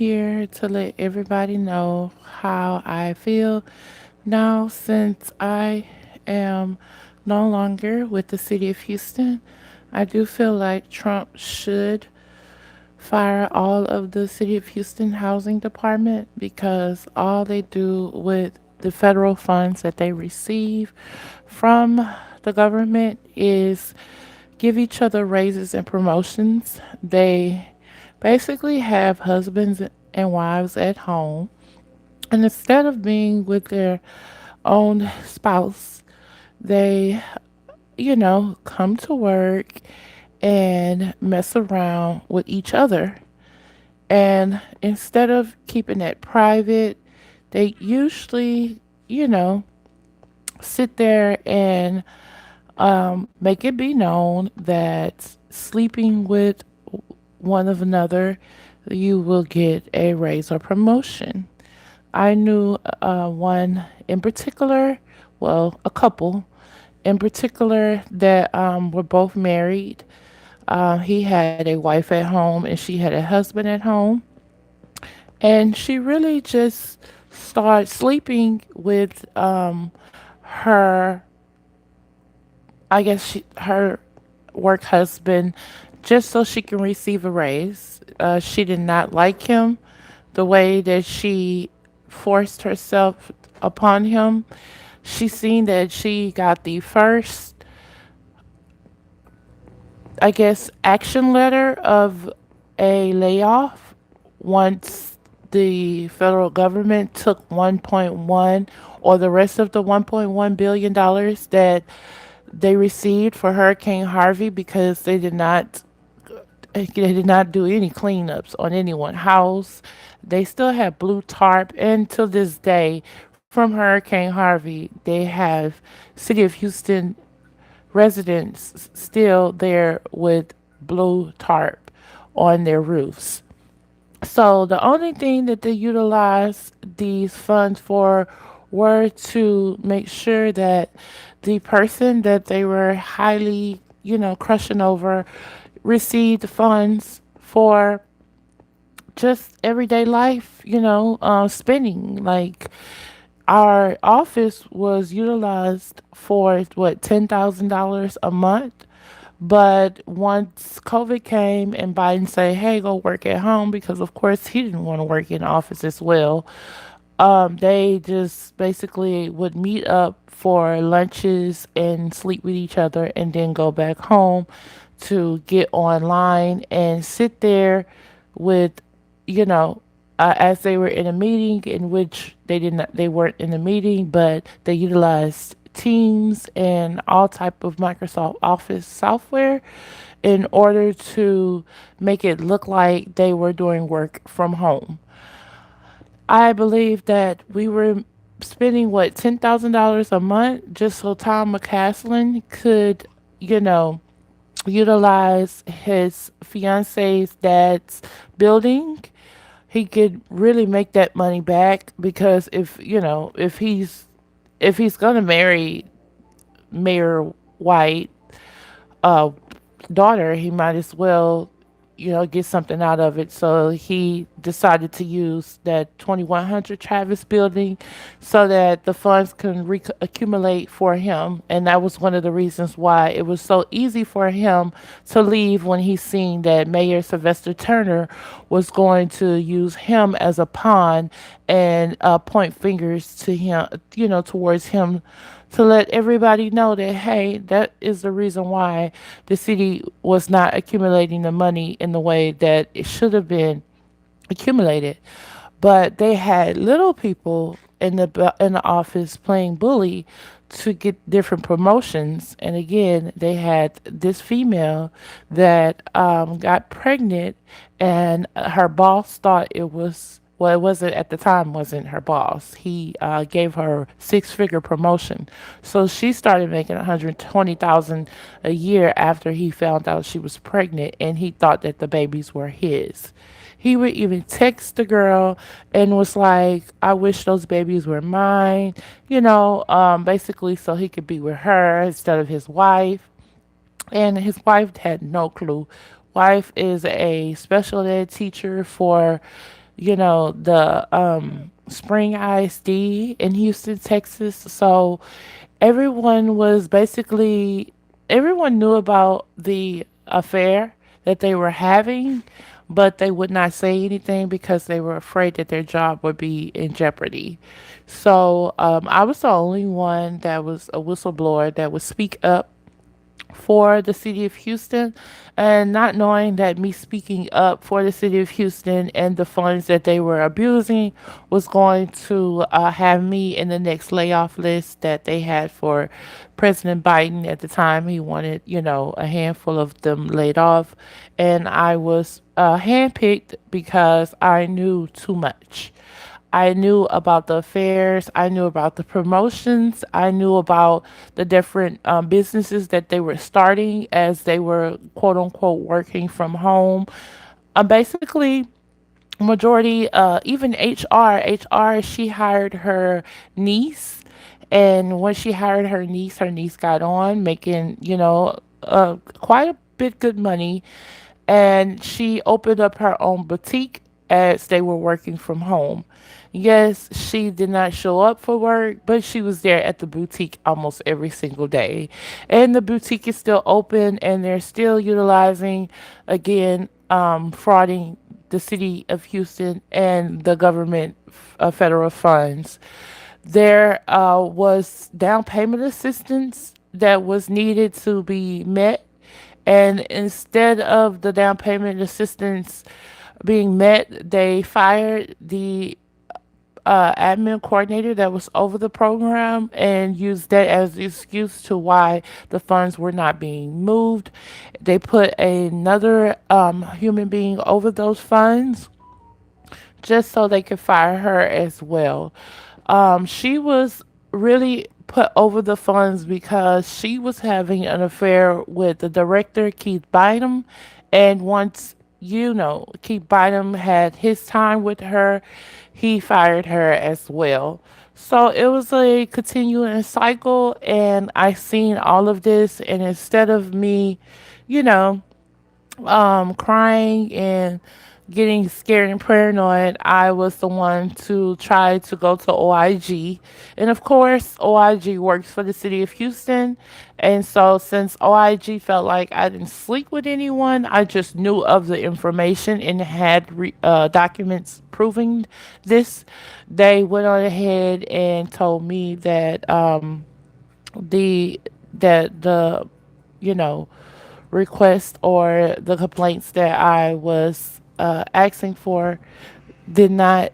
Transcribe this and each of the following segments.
here to let everybody know how I feel now since I am no longer with the city of Houston. I do feel like Trump should fire all of the city of Houston housing department because all they do with the federal funds that they receive from the government is give each other raises and promotions. They basically have husbands and wives at home, and instead of being with their own spouse, they, come to work and mess around with each other. And instead of keeping it private, they usually, you know, sit there and make it be known that sleeping with one of another, you will get a raise or promotion. I knew one in particular, well, a couple in particular that were both married. He had a wife at home and she had a husband at home. And she really just started sleeping with her, her work husband just so she can receive a raise. She did not like him the way that she forced herself upon him. She seen that she got the first, action letter of a layoff once the federal government took 1.1 or the rest of the 1.1 billion dollars that they received for Hurricane Harvey because they did not do any cleanups on anyone's house. They still have blue tarp, and to this day, from Hurricane Harvey, they have City of Houston residents still there with blue tarp on their roofs. So the only thing that they utilized these funds for were to make sure that the person that they were highly, crushing over received funds for just everyday life, spending. Like our office was utilized for what, $10,000 a month. But once COVID came and Biden said, "Hey, go work at home," because of course he didn't want to work in the office as well. They just basically would meet up for lunches and sleep with each other, and then go back home to get online and sit there with, as they were in a meeting in which they weren't in a meeting, but they utilized Teams and all type of Microsoft Office software in order to make it look like they were doing work from home. I believe that we were spending what, $10,000 a month just so Tom McCaslin could, you know, utilize his fiance's dad's building. He could really make that money back because if he's gonna marry Mayor White uh daughter, he might as well, get something out of it. So he decided to use that 2100 Travis building so that the funds can accumulate for him. And that was one of the reasons why it was so easy for him to leave when he seen that Mayor Sylvester Turner was going to use him as a pawn and point fingers to him, towards him, to let everybody know that, hey, that is the reason why the city was not accumulating the money in the way that it should have been accumulated. But they had little people in the office playing bully to get different promotions. And again, they had this female that got pregnant, and her boss thought it was, well, it wasn't at the time, wasn't her boss. He gave her six-figure promotion, so she started making 120,000 a year after he found out she was pregnant, and he thought that the babies were his. He would even text the girl and was like, "I wish those babies were mine," basically so he could be with her instead of his wife. And his wife had no clue. Wife is a special ed teacher for the Spring ISD in Houston, Texas. So everyone was basically everyone knew about the affair that they were having, but they would not say anything because they were afraid that their job would be in jeopardy. So I was the only one that was a whistleblower that would speak up for the city of Houston, and not knowing that me speaking up for the city of Houston and the funds that they were abusing was going to have me in the next layoff list that they had for President Biden at the time. He wanted, a handful of them laid off, and I was handpicked because I knew too much. I knew about the affairs. I knew about the promotions. I knew about the different businesses that they were starting as they were quote unquote working from home. Basically, majority, even HR, she hired her niece. And when she hired her niece got on making, quite a bit good money, and she opened up her own boutique as they were working from home. Yes, she did not show up for work, but she was there at the boutique almost every single day. And the boutique is still open, and they're still utilizing, again, frauding the city of Houston and the government federal funds. There was down payment assistance that was needed to be met, and instead of the down payment assistance being met, they fired the admin coordinator that was over the program and used that as the excuse to why the funds were not being moved. They put another human being over those funds just so they could fire her as well. She was really put over the funds because she was having an affair with the director, Keith Bynum. And once, Keith Bynum had his time with her, he fired her as well. So it was a continuing cycle, and I seen all of this. And instead of me, you know, crying and getting scared and paranoid, I was the one to try to go to OIG. And of course, OIG works for the city of Houston. And so, since OIG felt like I didn't sleep with anyone, I just knew of the information and had documents proving this. They went on ahead and told me that the the you know request or the complaints that I was asking for did not.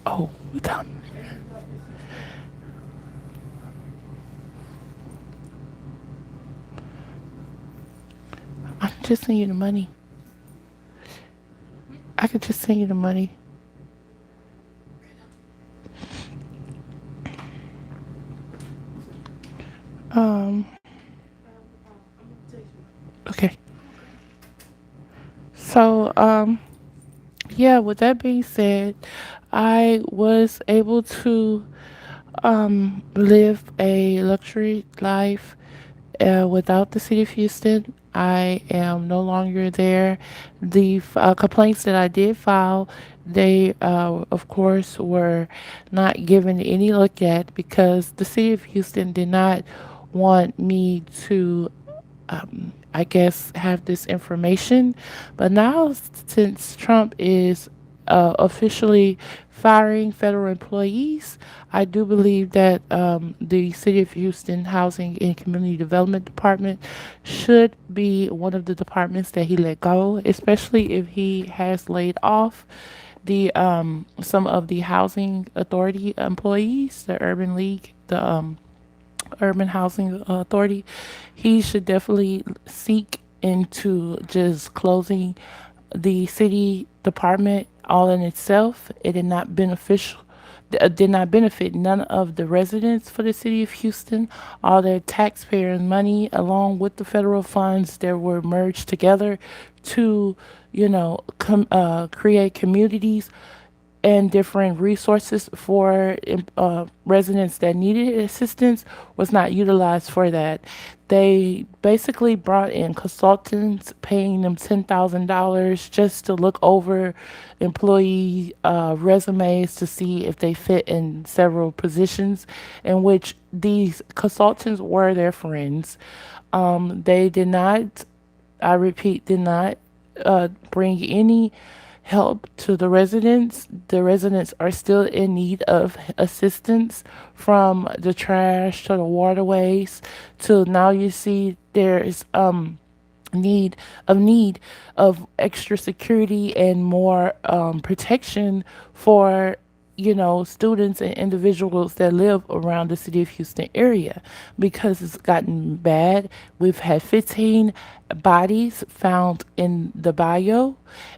Oh, damn. I can just send you the money. I could just send you the money. Um. Okay. So, yeah. With that being said, I was able to live a luxury life without the city of Houston. I am no longer there. The complaints that I did file, they, of course, were not given any look at because the city of Houston did not want me to, I guess, have this information. But now, since Trump is officially firing federal employees, I do believe that the City of Houston Housing and Community Development Department should be one of the departments that he let go, especially if he has laid off the some of the housing authority employees, the Urban League, the Urban Housing Authority. He should definitely seek into just closing the city department all in itself. It did not beneficial did not benefit none of the residents for the city of Houston. All their taxpayer money, along with the federal funds that were merged together to, create communities and different resources for residents that needed assistance, was not utilized for that. They basically brought in consultants, paying them $10,000 just to look over employee resumes to see if they fit in several positions, in which these consultants were their friends. They did not, I repeat, did not bring any help to the residents. The residents are still in need of assistance, from the trash to the waterways to now you see there is need of extra security and more protection for students and individuals that live around the city of Houston area, because it's gotten bad. We've had 15 bodies found in the bayou,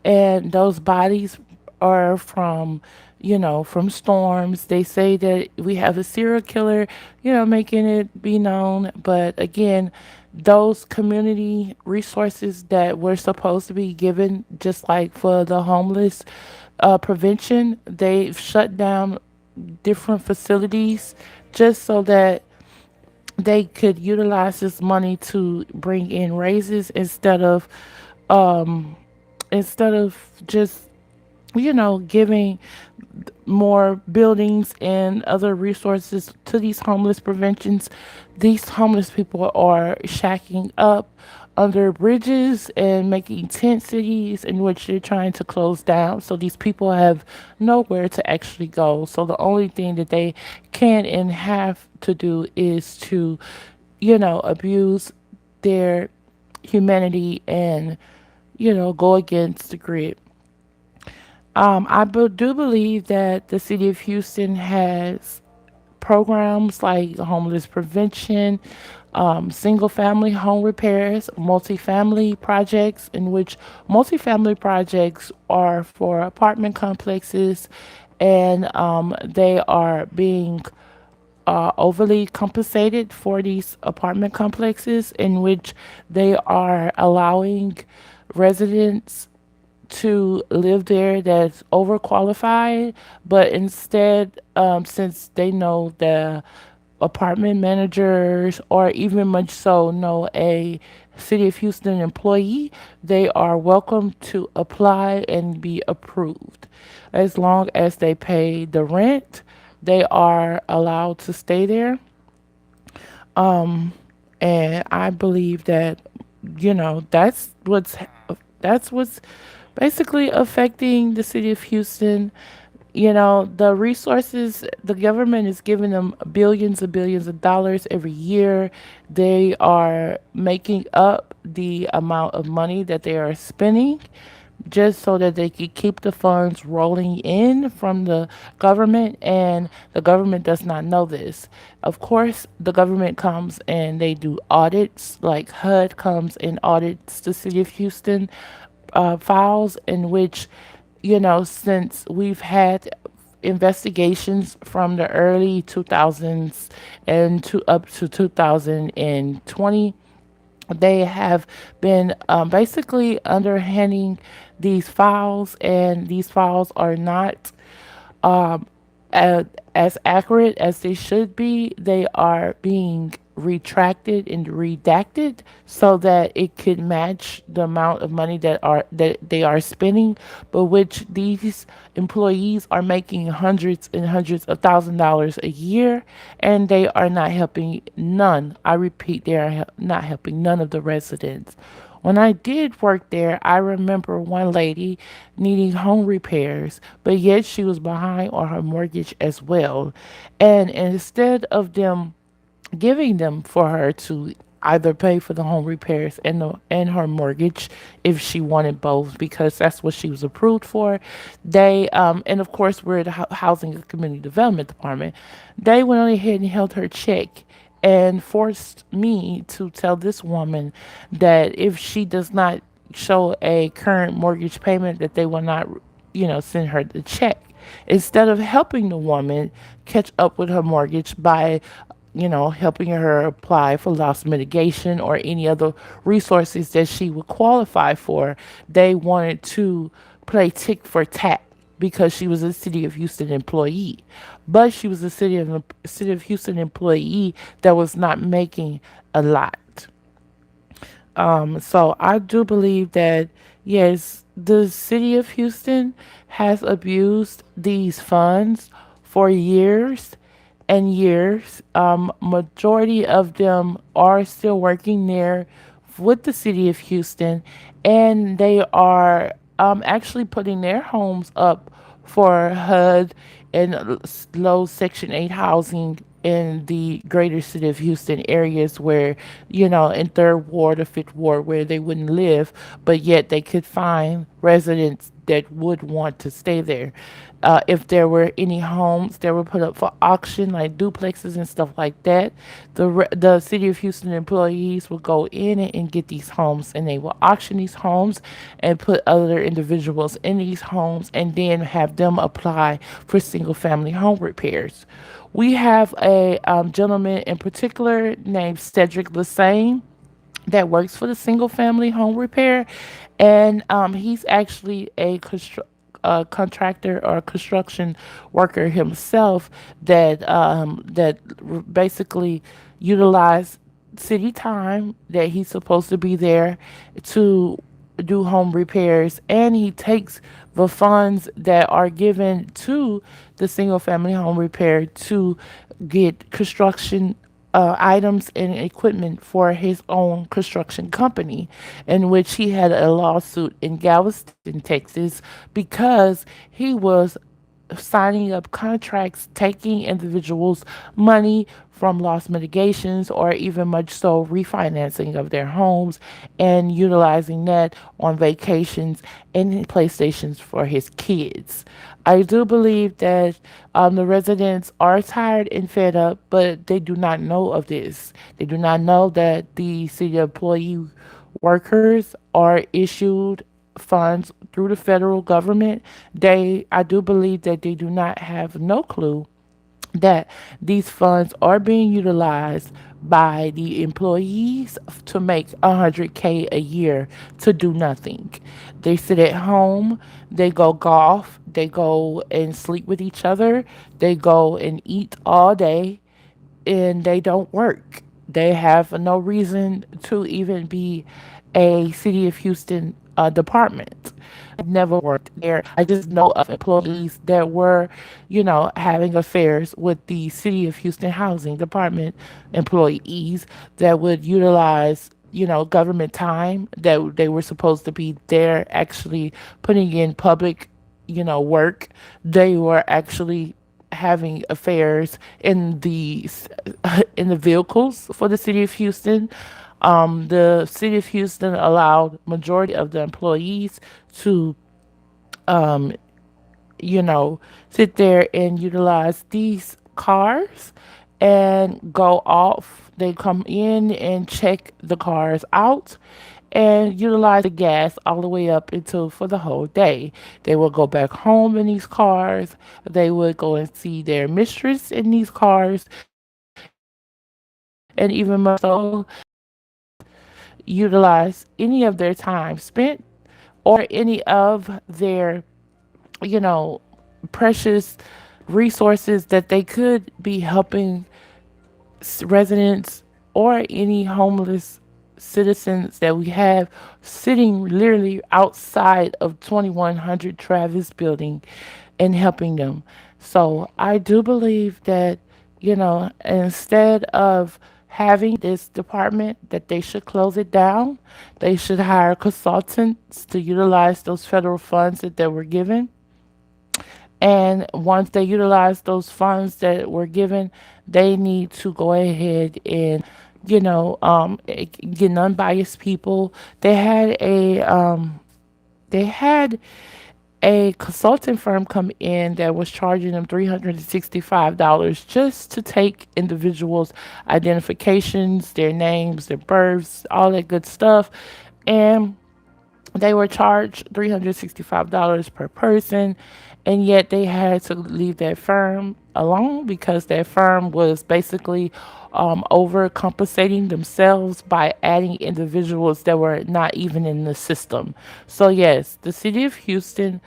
and those bodies are from storms. They say that we have a serial killer, making it be known. But again, those community resources that were supposed to be given, just like for the homeless prevention, they've shut down different facilities just so that they could utilize this money to bring in raises instead of just giving more buildings and other resources to these homeless preventions. These homeless people are shacking up under bridges and making tent cities in which they're trying to close down. So these people have nowhere to actually go. So the only thing that they can and have to do is to, abuse their humanity and, go against the grid. Do believe that the city of Houston has programs like homeless prevention, single family home repairs, multifamily projects, in which multifamily projects are for apartment complexes, and they are being overly compensated for these apartment complexes, in which they are allowing residents to live there that's overqualified, but instead, since they know the apartment managers, or even much so know a City of Houston employee, they are welcome to apply and be approved. As long as they pay the rent, they are allowed to stay there. And I believe that, that's what's basically affecting the city of Houston. The resources, the government is giving them billions and billions of dollars every year. They are making up the amount of money that they are spending just so that they can keep the funds rolling in from the government, and the government does not know this. Of course, the government comes and they do audits, like HUD comes and audits the city of Houston files, in which, since we've had investigations from the early 2000s and to up to 2020, they have been basically underhanding these files, and these files are not uh, as accurate as they should be. They are being retracted and redacted so that it could match the amount of money that they are spending, but which these employees are making hundreds and hundreds of $1,000s a year, and they are not helping none. I repeat, they are not helping none of the residents. When I did work there, I remember one lady needing home repairs, but yet she was behind on her mortgage as well. And instead of them giving them for her to either pay for the home repairs and her mortgage, if she wanted both, because that's what she was approved for. They and of course we're the housing and community development department. They went on ahead and held her check and forced me to tell this woman that if she does not show a current mortgage payment, that they will not, send her the check. Instead of helping the woman catch up with her mortgage by, helping her apply for loss mitigation or any other resources that she would qualify for, they wanted to play tick for tat because she was a City of Houston employee. But she was a City of Houston employee that was not making a lot. So I do believe that yes, the city of Houston has abused these funds for years and years. Majority of them are still working there with the city of Houston, and they are actually putting their homes up for HUD and low Section 8 housing in the greater city of Houston areas where, in third ward or fifth ward where they wouldn't live, but yet they could find residents that would want to stay there. If there were any homes that were put up for auction, like duplexes and stuff like that, the city of Houston employees will go in and get these homes, and they will auction these homes and put other individuals in these homes, and then have them apply for single family home repairs. We have a gentleman in particular named Cedric Lassane that works for the single family home repair, and he's actually a contractor or a construction worker himself that basically utilize city time that he's supposed to be there to do home repairs, and he takes the funds that are given to the single family home repair to get construction items and equipment for his own construction company, in which he had a lawsuit in Galveston, Texas, because he was signing up contracts, taking individuals' money from loss mitigations or even much so refinancing of their homes and utilizing that on vacations and playstations for his kids. I do believe that the residents are tired and fed up, but they do not know of this. They do not know that the city employee workers are issued funds through the federal government. I do believe that they do not have no clue that these funds are being utilized by the employees to make 100K a year to do nothing. They sit at home, they go golf, they go and sleep with each other, they go and eat all day, and they don't work. They have no reason to even be a City of Houston department. I've never worked there. I just know of employees that were, having affairs with the City of Houston Housing Department employees that would utilize, government time that they were supposed to be there actually putting in public, work. They were actually having affairs in the in the vehicles for the city of Houston. The city of Houston allowed majority of the employees to, um, sit there and utilize these cars and go off. They come in and check the cars out and utilize the gas all the way up until for the whole day. They will go back home in these cars. They would go and see their mistress in these cars, and even more so, utilize any of their time spent or any of their, you know, precious resources that they could be helping residents or any homeless citizens that we have sitting literally outside of 2100 Travis building and helping them. So I do believe that, instead of having this department, that they should close it down. They should hire consultants to utilize those federal funds that they were given, and once they utilize those funds that were given, they need to go ahead and, get unbiased people. They had a consulting firm come in that was charging them $365 just to take individuals' identifications, their names, their births, all that good stuff. And they were charged $365 per person, and yet they had to leave that firm alone because that firm was basically overcompensating themselves by adding individuals that were not even in the system. So, yes, the city of Houston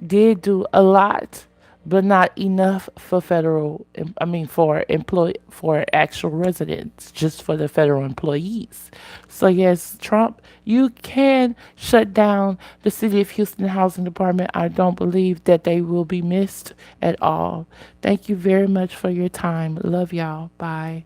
did do a lot, but not enough for for actual residents, just for the federal employees. So yes, Trump, you can shut down the city of Houston Housing Department. I don't believe that they will be missed at all. Thank you very much for your time. Love y'all. Bye.